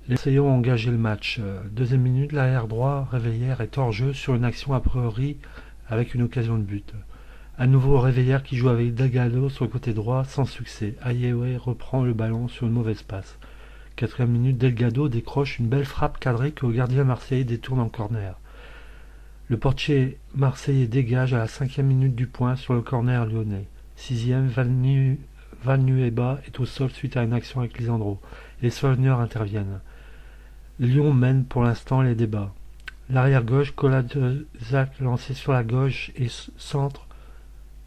Les Marseillais ont engagé le match. Deuxième minute, l'arrière droit Réveillère est hors jeu sur une action a priori avec une occasion de but. À nouveau Réveillère qui joue avec Delgado sur le côté droit sans succès. Ayewe reprend le ballon sur une mauvaise passe. Quatrième minute, Delgado décroche une belle frappe cadrée que le gardien marseillais détourne en corner. Le portier marseillais dégage à la 5e minute du point sur le corner lyonnais. Sixième, Valnueba est au sol suite à une action avec Lisandro. Les soigneurs interviennent. Lyon mène pour l'instant les débats. L'arrière gauche, Koladzak lancé sur la gauche et centre.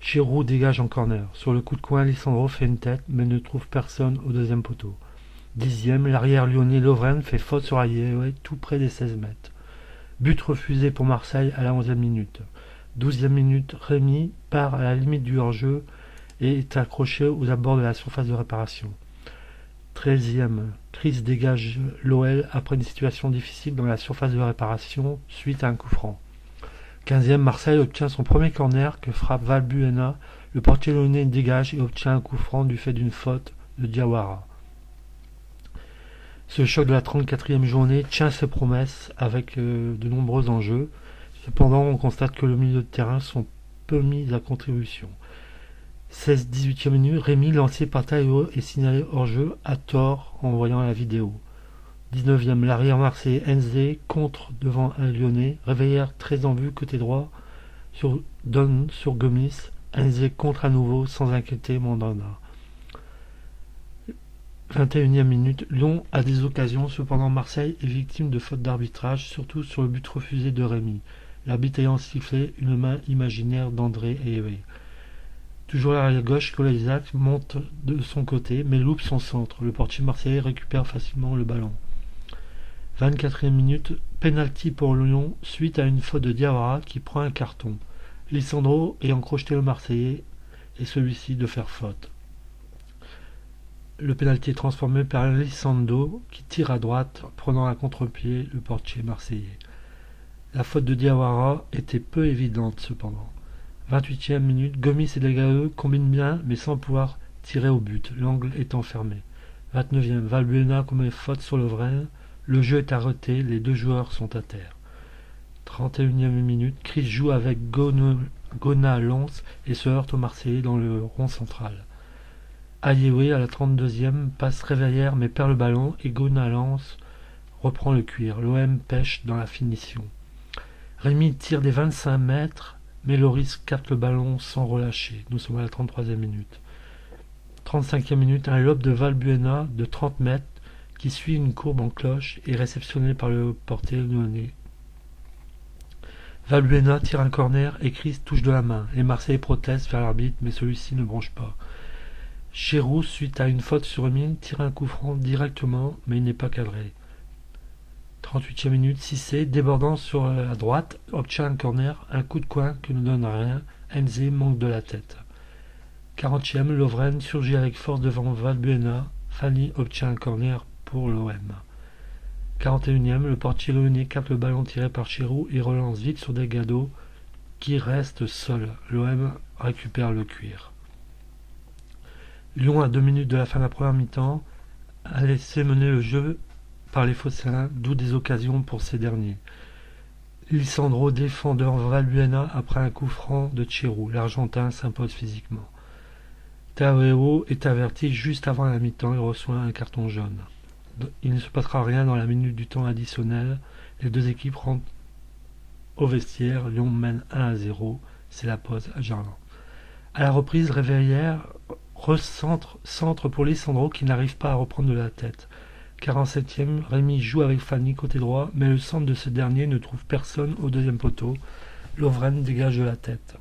Giroud dégage en corner. Sur le coup de coin, Lisandro fait une tête mais ne trouve personne au deuxième poteau. Dixième, l'arrière lyonnais Lovren fait faute sur Ayewe tout près des 16 mètres. But refusé pour Marseille à la 11e minute. 12e minute, Rémy part à la limite du hors-jeu et est accroché aux abords de la surface de réparation. 13e, Chris dégage l'OL après une situation difficile dans la surface de réparation suite à un coup franc. 15e, Marseille obtient son premier corner que frappe Valbuena. Le portier lyonnais dégage et obtient un coup franc du fait d'une faute de Diawara. Ce choc de la 34e journée tient ses promesses avec de nombreux enjeux. Cependant, on constate que le milieu de terrain sont peu mis à contribution. 16-18e minute, Rémy lancé par Taïwo est signalé hors jeu à tort en voyant la vidéo. 19e, l'arrière marseillais contre devant un lyonnais. Réveillère très en vue côté droit donne sur Gomis. Enze contre à nouveau sans inquiéter Mandanda. 21e minute, Lyon a des occasions, cependant Marseille est victime de fautes d'arbitrage, surtout sur le but refusé de Rémy, l'arbitre ayant sifflé une main imaginaire d'André Ayewe. Toujours l'arrière gauche, Koladzak monte de son côté, mais loupe son centre. Le portier marseillais récupère facilement le ballon. 24e minute, penalty pour Lyon suite à une faute de Diawara qui prend un carton. Lisandro ayant crocheté le marseillais et celui-ci de faire faute. Le pénalty est transformé par Lisandro qui tire à droite, prenant à contre-pied le portier marseillais. La faute de Diawara était peu évidente cependant. 28e minute, Gomis et Delgado combinent bien mais sans pouvoir tirer au but, l'angle étant fermé. 29e, Valbuena commet faute sur Lovren, le jeu est arrêté, les deux joueurs sont à terre. 31e minute, Chris joue avec Gona Lons et se heurte au Marseillais dans le rond central. Ayewe à la 32e passe Réveillère mais perd le ballon et Gonalance reprend le cuir. L'OM pêche dans la finition. Rémy tire des 25 mètres mais Loris capte le ballon sans relâcher. Nous sommes à la 33e minute. 35e minute, un lob de Valbuena de 30 mètres qui suit une courbe en cloche et réceptionné par le portier lyonnais. Valbuena tire un corner et Chris touche de la main. Les Marseillais protestent vers l'arbitre mais celui-ci ne bronche pas. Giroud, suite à une faute sur Rémy, tire un coup franc directement, mais il n'est pas cadré. 38e minute, Cissé, débordant sur la droite, obtient un corner, un coup de coin que ne donne rien. Enze manque de la tête. 40e, Lovren surgit avec force devant Valbuena. Fanny obtient un corner pour l'OM. 41e, le portier lyonnais capte le ballon tiré par Giroud et relance vite sur Delgado, qui reste seul. L'OM récupère le cuir. Lyon, à 2 minutes de la fin de la première mi-temps, a laissé mener le jeu par les Phocéens, d'où des occasions pour ces derniers. Lisandro défend devant Valbuena après un coup franc de Giroud. L'Argentin s'impose physiquement. Taïwo est averti juste avant la mi-temps et reçoit un carton jaune. Il ne se passera rien dans la minute du temps additionnel. Les deux équipes rentrent au vestiaire. Lyon mène 1-0. C'est la pause à Gerland. À la reprise, Réveillère centre pour Lisandro qui n'arrive pas à reprendre de la tête. 47e, Rémy joue avec Fanny côté droit, mais le centre de ce dernier ne trouve personne au deuxième poteau. Lovren dégage de la tête.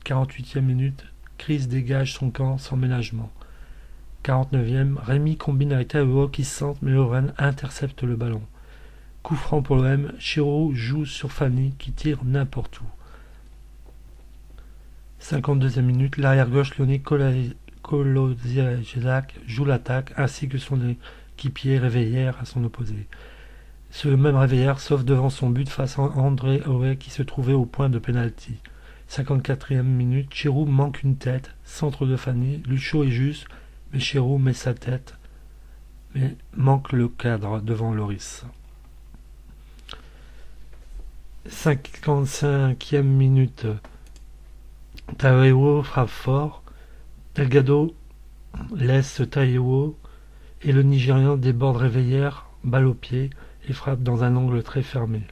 48e minute, Chris dégage son camp sans ménagement. 49e, Rémy combine avec Taïwo qui centre, mais Lovren intercepte le ballon. Coup franc pour l'OM, Giroud joue sur Fanny qui tire n'importe où. 52e minute, l'arrière-gauche lyonnais Koladzak joue l'attaque ainsi que son équipier Réveillère à son opposé. Ce même Réveillère sauve devant son but face à André Ayewe qui se trouvait au point de pénalty. 54e minute, Giroud manque une tête, centre de Fanny, Lucho est juste, mais Giroud met sa tête, mais manque le cadre devant Loris. 55e minute, Taewo frappe fort, Delgado laisse Taewo et le Nigérian déborde Réveillère, balle au pied et frappe dans un angle très fermé.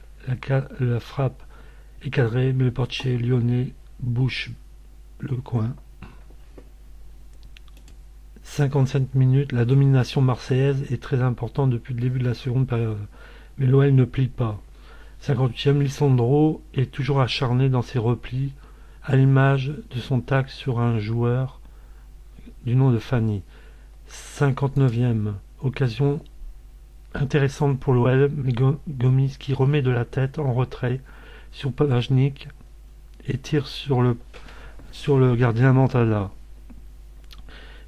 La frappe est cadrée, mais le portier lyonnais bouche le coin. 57 minutes, la domination marseillaise est très importante depuis le début de la seconde période, mais l'OL ne plie pas. 58e, Lisandro est toujours acharné dans ses replis, à l'image de son tacle sur un joueur du nom de Fanny. 59e, occasion intéressante pour l'OL, mais Gomis qui remet de la tête en retrait sur Pavajnik et tire sur le gardien Mandanda.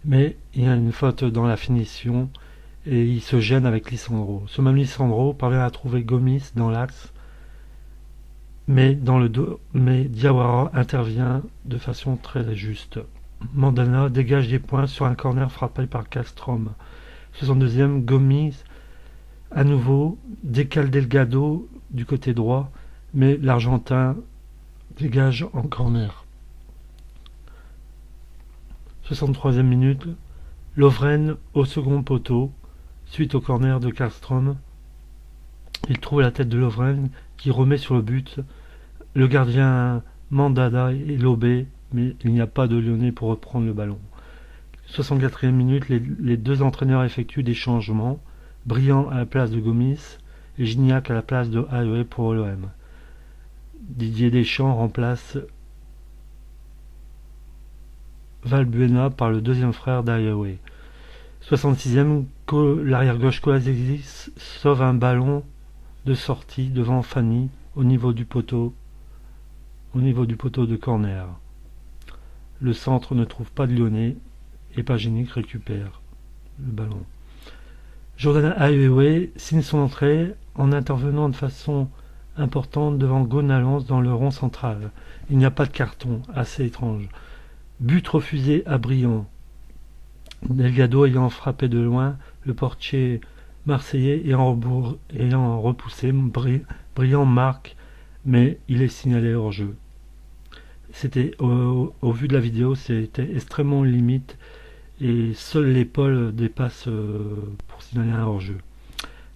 Mais il y a une faute dans la finition et il se gêne avec Lisandro. Ce même Lisandro parvient à trouver Gomis dans l'axe, mais Diawara intervient de façon très juste. Mandanda dégage des points sur un corner frappé par Castrom. 62e, Gomis à nouveau décale Delgado du côté droit, mais l'Argentin dégage en corner. 63e minute, Lovren au second poteau, suite au corner de Castrom. Il trouve la tête de Lovren qui remet sur le but. Le gardien Mandanda est lobé, mais il n'y a pas de Lyonnais pour reprendre le ballon. 64e minute, les deux entraîneurs effectuent des changements. Briand à la place de Gomis et Gignac à la place de Aoué pour l'OM. Didier Deschamps remplace Valbuena par le deuxième frère d'Aoué. 66e, l'arrière-gauche Kolasegis sauve un ballon de sortie devant Fanny au niveau du poteau de corner. Le centre ne trouve pas de Lyonnais et Paginic récupère le ballon. Jordan Ayew signe son entrée en intervenant de façon importante devant Gonalons dans le rond central. Il n'y a pas de carton, assez étrange. But refusé à Briand. Delgado ayant frappé de loin, le portier marseillais ayant repoussé, Briand marque, mais il est signalé hors jeu. C'était au vu de la vidéo, c'était extrêmement limite et seule l'épaule dépasse pour signaler un hors-jeu.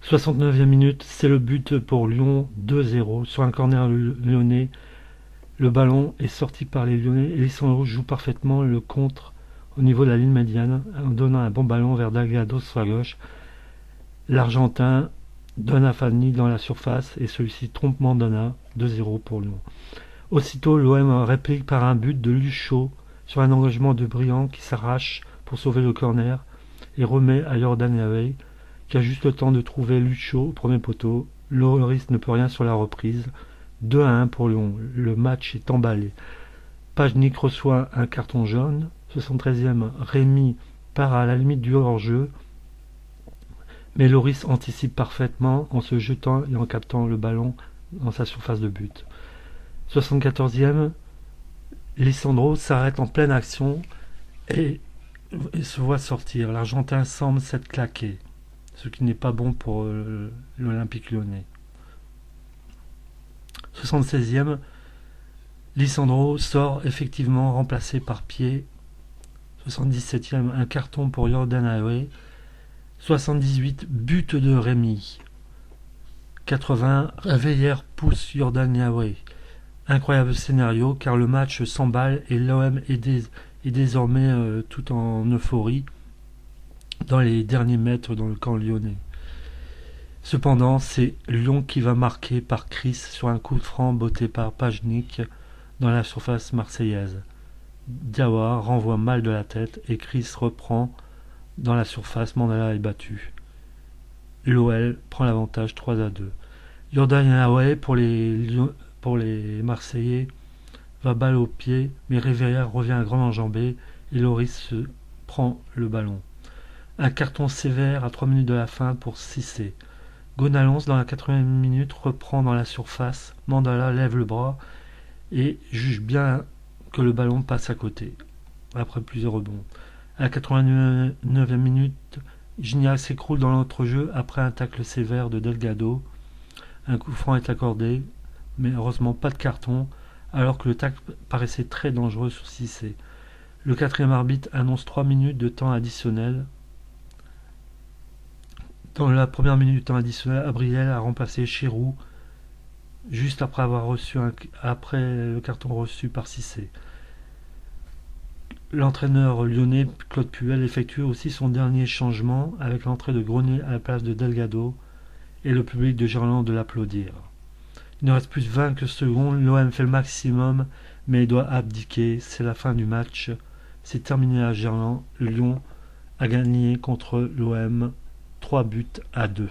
69e minute, c'est le but pour Lyon, 2-0 sur un corner lyonnais. Le ballon est sorti par les Lyonnais et Lisandro joue parfaitement le contre au niveau de la ligne médiane en donnant un bon ballon vers Delgado sur la gauche. L'Argentin donne à Fanny dans la surface et celui-ci trompe Mandanda, 2-0 pour Lyon. Aussitôt, l'OM réplique par un but de Luchot sur un engagement de Briand qui s'arrache pour sauver le corner et remet à Jordan Ayew qui a juste le temps de trouver Luchot au premier poteau. Loris ne peut rien sur la reprise. 2-1 pour Lyon. Le match est emballé. Paginic reçoit un carton jaune. 73e, Rémy part à la limite du hors-jeu. Mais Loris anticipe parfaitement en se jetant et en captant le ballon dans sa surface de but. 74e, Lisandro s'arrête en pleine action et se voit sortir. L'Argentin semble s'être claqué, ce qui n'est pas bon pour l'Olympique lyonnais. 76e, Lisandro sort effectivement remplacé par Pied. 77e, un carton pour Jordan Ayew. 78, but de Rémy. 80, Réveillère pousse Jordan Ayew. Incroyable scénario car le match s'emballe et l'OM est désormais tout en euphorie dans les derniers mètres dans le camp lyonnais. Cependant, c'est Lyon qui va marquer par Chris sur un coup de franc botté par Paginic dans la surface marseillaise. Diawara renvoie mal de la tête et Chris reprend dans la surface. Mandanda est battu. L'OL prend l'avantage 3-2. Jordan Ayew pour les Marseillais va balle au pied, mais Réveillère revient à grande enjambée et Loris prend le ballon. Un carton sévère à 3 minutes de la fin pour Cissé. Gonalons dans la 80e minute reprend dans la surface. Mandanda lève le bras et juge bien que le ballon passe à côté après plusieurs rebonds. À la 89e minute, Gignac s'écroule dans l'entrejeu après un tacle sévère de Delgado. Un coup franc est accordé, mais heureusement pas de carton, alors que le tacle paraissait très dangereux sur Cissé. Le quatrième arbitre annonce 3 minutes de temps additionnel. Dans la première minute du temps additionnel, Abriel a remplacé Chirou juste après le carton reçu par Cissé. L'entraîneur lyonnais Claude Puel effectue aussi son dernier changement avec l'entrée de Grenier à la place de Delgado et le public de Gerland de l'applaudir. Il ne reste plus de 20 secondes, l'OM fait le maximum mais il doit abdiquer, c'est la fin du match. C'est terminé à Gerland, Lyon a gagné contre l'OM 3 buts à 2.